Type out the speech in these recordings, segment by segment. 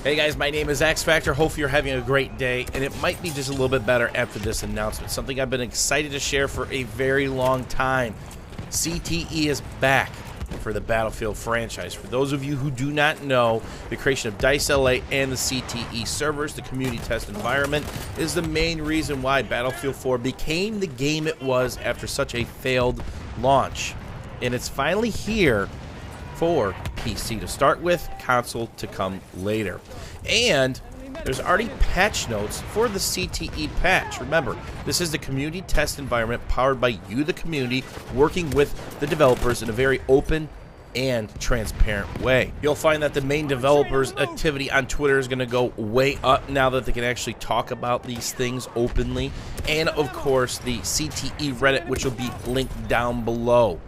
Hey guys, my name is X Factor. Hopefully you're having a great day, and it might be just a little bit better after this announcement. Something I've been excited to share for a very long time. CTE is back for the Battlefield franchise. For those of you who do not know, the creation of DICE LA and the CTE servers, the community test environment, is the main reason why Battlefield 4 became the game it was after such a failed launch. And it's finally here for PC to start with, console to come later. And there's already patch notes for the CTE patch. Remember, this is the community test environment powered by you, the community, working with the developers in a very open and transparent way. You'll find that the main developers' activity on Twitter is going to go way up now that they can actually talk about these things openly. And of course, the CTE Reddit, which will be linked down below.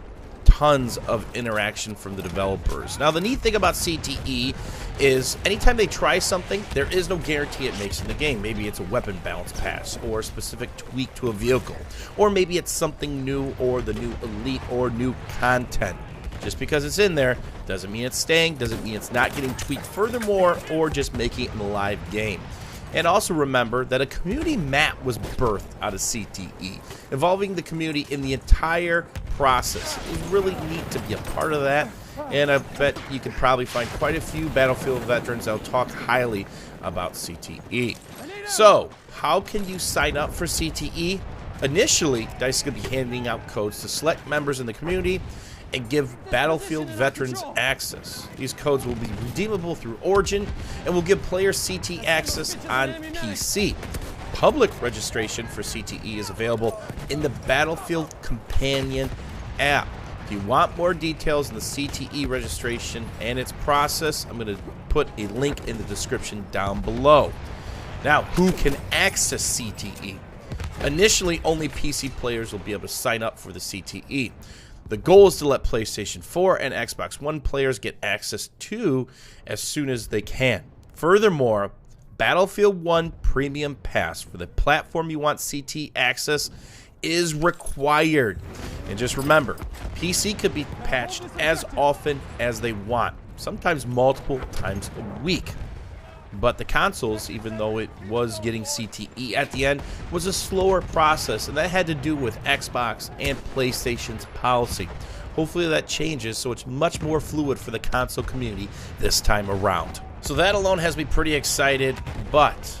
Tons of interaction from the developers. Now, the neat thing about CTE is anytime they try something, there is no guarantee it makes in the game. Maybe it's a weapon balance pass or a specific tweak to a vehicle, or maybe it's something new or the new elite or new content. Just because it's in there doesn't mean it's staying, doesn't mean it's not getting tweaked furthermore, or just making it in a live game. And also remember that a community map was birthed out of CTE, involving the community in the entire process. It was really neat to be a part of that, and I bet you can probably find quite a few Battlefield veterans that'll talk highly about CTE. So, how can you sign up for CTE? Initially, DICE is going to be handing out codes to select members in the community and give Battlefield veterans access. These codes will be redeemable through Origin and will give players CTE access on PC. Public registration for CTE is available in the Battlefield Companion app. If you want more details on the CTE registration and its process, I'm going to put a link in the description down below. Now, who can access CTE? Initially, only PC players will be able to sign up for the CTE. The goal is to let PlayStation 4 and Xbox One players get access to as soon as they can. Furthermore, Battlefield 1 Premium Pass for the platform you want CTE access is required. And just remember, PC could be patched as often as they want, sometimes multiple times a week. But the consoles, even though it was getting CTE at the end, was a slower process, and that had to do with Xbox and PlayStation's policy. Hopefully that changes so it's much more fluid for the console community this time around. So that alone has me pretty excited, but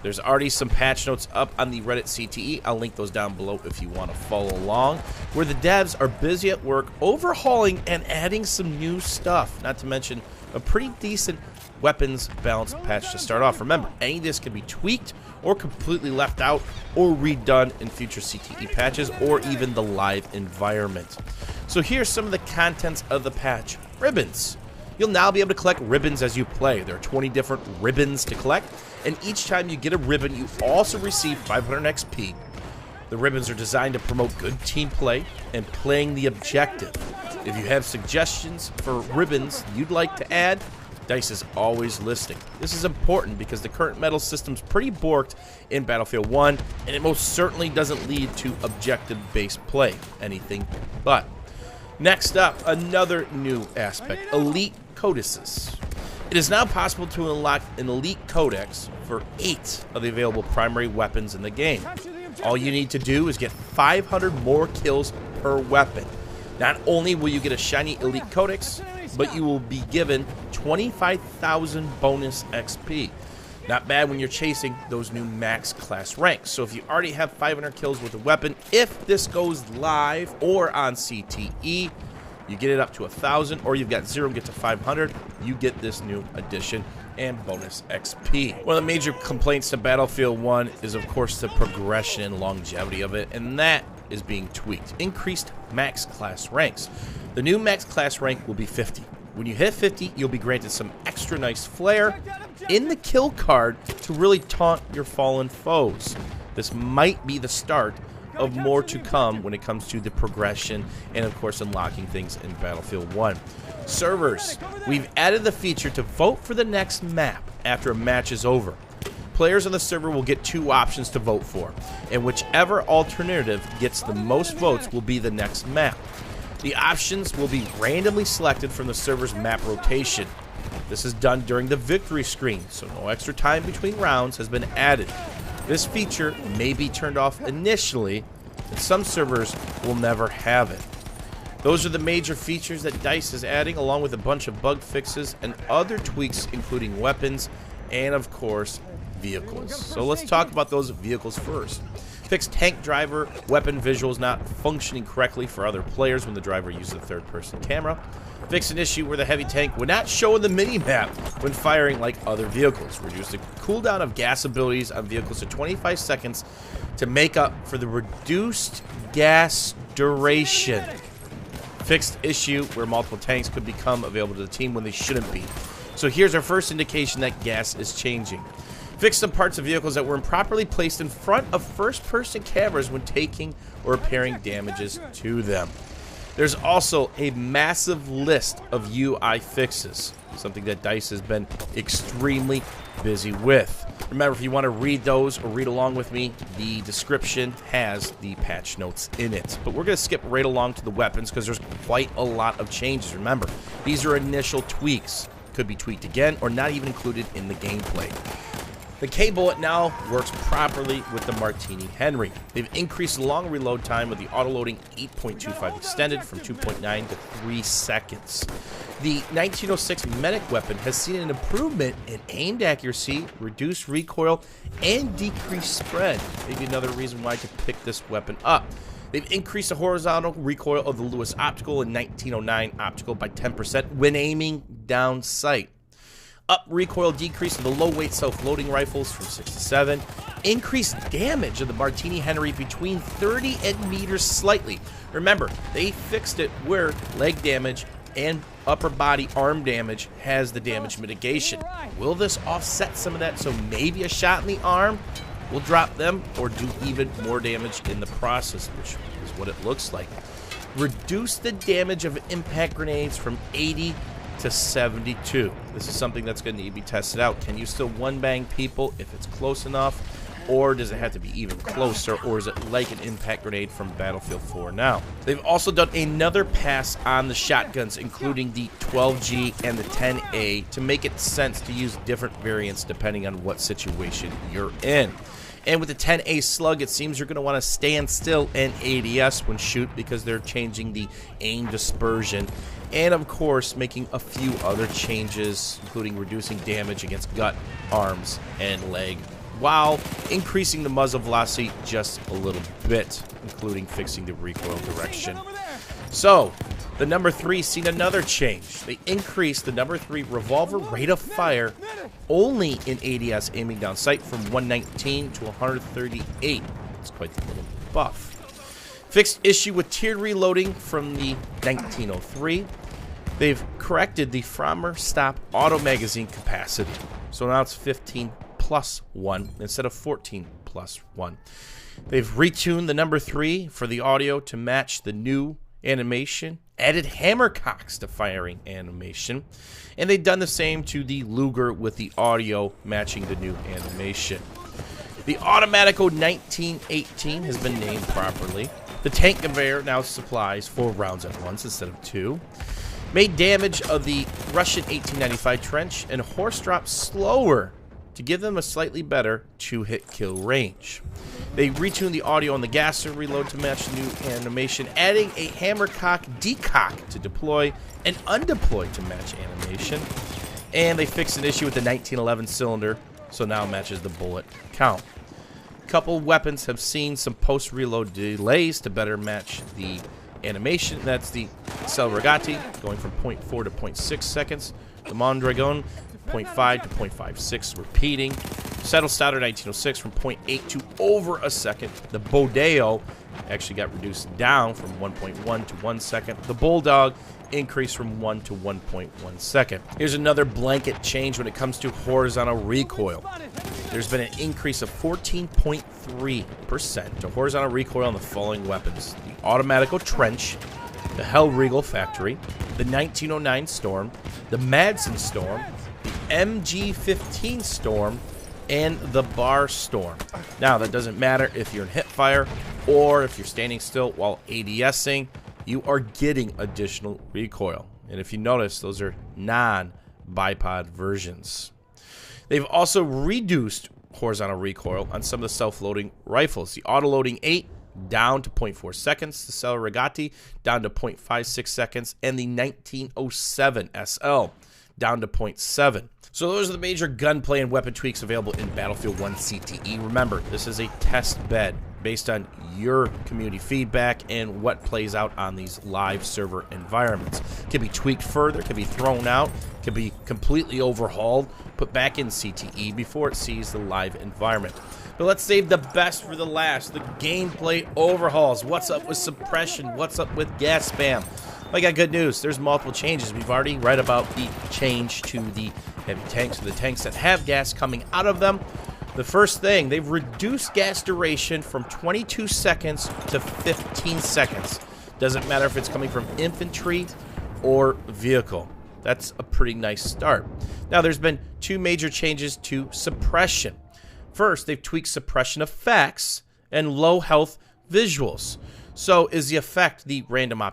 there's already some patch notes up on the Reddit CTE. I'll link those down below if you want to follow along, where the devs are busy at work overhauling and adding some new stuff, not to mention a pretty decent weapons balance patch to start off. Remember, any of this can be tweaked or completely left out or redone in future CTE patches or even the live environment. So here's some of the contents of the patch. Ribbons. You'll now be able to collect ribbons as you play. There are 20 different ribbons to collect, and each time you get a ribbon, you also receive 500 XP. The ribbons are designed to promote good team play and playing the objective. If you have suggestions for ribbons you'd like to add, DICE is always listening. This is important because the current medal system's pretty borked in Battlefield 1, and it most certainly doesn't lead to objective-based play. Anything but. Next up, another new aspect, Elite Codices. It is now possible to unlock an Elite Codex for 8 of the available primary weapons in the game. All you need to do is get 500 more kills per weapon. Not only will you get a shiny Elite Codex, but you will be given 25,000 bonus XP. Not bad when you're chasing those new max class ranks. So if you already have 500 kills with a weapon, if this goes live or on CTE, you get it up to 1,000, or you've got 0 and get to 500, you get this new addition and bonus XP. One of the major complaints to Battlefield 1 is, of course, the progression and longevity of it, and that is being tweaked. Increased max class ranks. The new max class rank will be 50. When you hit 50, you'll be granted some extra nice flair in the kill card to really taunt your fallen foes. This might be the start of more to come when it comes to the progression and, of course, unlocking things in Battlefield 1. Servers. We've added the feature to vote for the next map after a match is over. Players on the server will get 2 options to vote for, and whichever alternative gets the most votes will be the next map. The options will be randomly selected from the server's map rotation. This is done during the victory screen, so no extra time between rounds has been added. This feature may be turned off initially, and some servers will never have it. Those are the major features that DICE is adding, along with a bunch of bug fixes and other tweaks, including weapons and, of course, vehicles. So let's talk about those vehicles first. Fixed tank driver weapon visuals not functioning correctly for other players when the driver uses a third-person camera. Fixed an issue where the heavy tank would not show in the mini-map when firing like other vehicles. Reduced the cooldown of gas abilities on vehicles to 25 seconds to make up for the reduced gas duration. Fixed issue where multiple tanks could become available to the team when they shouldn't be. So here's our first indication that gas is changing. Fixed some parts of vehicles that were improperly placed in front of first-person cameras when taking or repairing damages to them. There's also a massive list of UI fixes, something that DICE has been extremely busy with. Remember, if you want to read those or read along with me, the description has the patch notes in it. But we're going to skip right along to the weapons because there's quite a lot of changes. Remember, these are initial tweaks. Could be tweaked again or not even included in the gameplay. The K-Bullet now works properly with the Martini Henry. They've increased the long reload time with the autoloading 8.25 extended from 2.9 to 3 seconds. The 1906 medic weapon has seen an improvement in aimed accuracy, reduced recoil, and decreased spread. Maybe another reason why to pick this weapon up. They've increased the horizontal recoil of the Lewis Optical and 1909 Optical by 10% when aiming down sight. Up recoil decrease of the low-weight self-loading rifles from 6 to 7. Increased damage of the Martini Henry between 30 and meters slightly. Remember, they fixed it where leg damage and upper body arm damage has the damage mitigation. Will this offset some of that so maybe a shot in the arm will drop them or do even more damage in the process, which is what it looks like. Reduce the damage of impact grenades from 80 to 72. This is something that's going to need to be tested out. Can you still one-bang people if it's close enough? Or does it have to be even closer? Or is it like an impact grenade from Battlefield 4 now? They've also done another pass on the shotguns, including the 12G and the 10A, to make it sense to use different variants depending on what situation you're in. And with the 10A slug, it seems you're going to want to stand still and ADS when shoot because they're changing the aim dispersion. And of course, making a few other changes, including reducing damage against gut, arms, and leg, while increasing the muzzle velocity just a little bit, including fixing the recoil direction. So, the number 3 seen another change. They increased the number 3 revolver rate of fire only in ADS aiming down sight from 119 to 138. It's quite a little buff. Fixed issue with tiered reloading from the 1903. They've corrected the Frommer Stop auto magazine capacity. So now it's 15 plus 1 instead of 14 plus 1. They've retuned the number 3 for the audio to match the new animation. Added hammercocks to firing animation. And they've done the same to the Luger with the audio matching the new animation. The Automatico 1918 has been named properly. The tank conveyor now supplies 4 rounds at once instead of 2. Made damage of the Russian 1895 trench and horse drop slower to give them a slightly better 2-hit kill range. They retuned the audio on the gasser reload to match the new animation, adding a hammercock decock to deploy and undeploy to match animation. And they fixed an issue with the 1911 cylinder, so now it matches the bullet count. Couple weapons have seen some post-reload delays to better match the animation. That's the Cell Regati going from 0.4 to 0.6 seconds. The Mondragon 0.5 to 0.56 repeating. Settle Stoddard 1906 from 0.8 to over a second. The Bodeo actually got reduced down from 1.1 to 1 second. The Bulldog increased from 1 to 1.1 second. Here's another blanket change when it comes to horizontal recoil. There's been an increase of 14.3% to horizontal recoil on the following weapons: the Automatico Trench, the Hellriegel Factory, the 1909 Storm, the Madsen Storm, the MG15 Storm, and the Bar Storm. Now, that doesn't matter if you're in hipfire or if you're standing still while ADSing, you are getting additional recoil. And if you notice, those are bipod versions. They've also reduced horizontal recoil on some of the self-loading rifles. The auto-loading 8 down to 0.4 seconds, the Cella Regati down to 0.56 seconds, and the 1907 SL down to 0.7. So those are the major gunplay and weapon tweaks available in Battlefield 1 CTE. Remember, this is a test bed based on your community feedback and what plays out on these live server environments. It can be tweaked further, can be thrown out, can be completely overhauled, put back in CTE before it sees the live environment. But let's save the best for the last, the gameplay overhauls. What's up with suppression? What's up with gas spam? I got good news. There's multiple changes. We've already read about the change to the heavy tanks, or the tanks that have gas coming out of them. The first thing, they've reduced gas duration from 22 seconds to 15 seconds. Doesn't matter if it's coming from infantry or vehicle. That's a pretty nice start. Now, there's been two major changes to suppression. First, they've tweaked suppression effects and low health visuals. So is the effect the random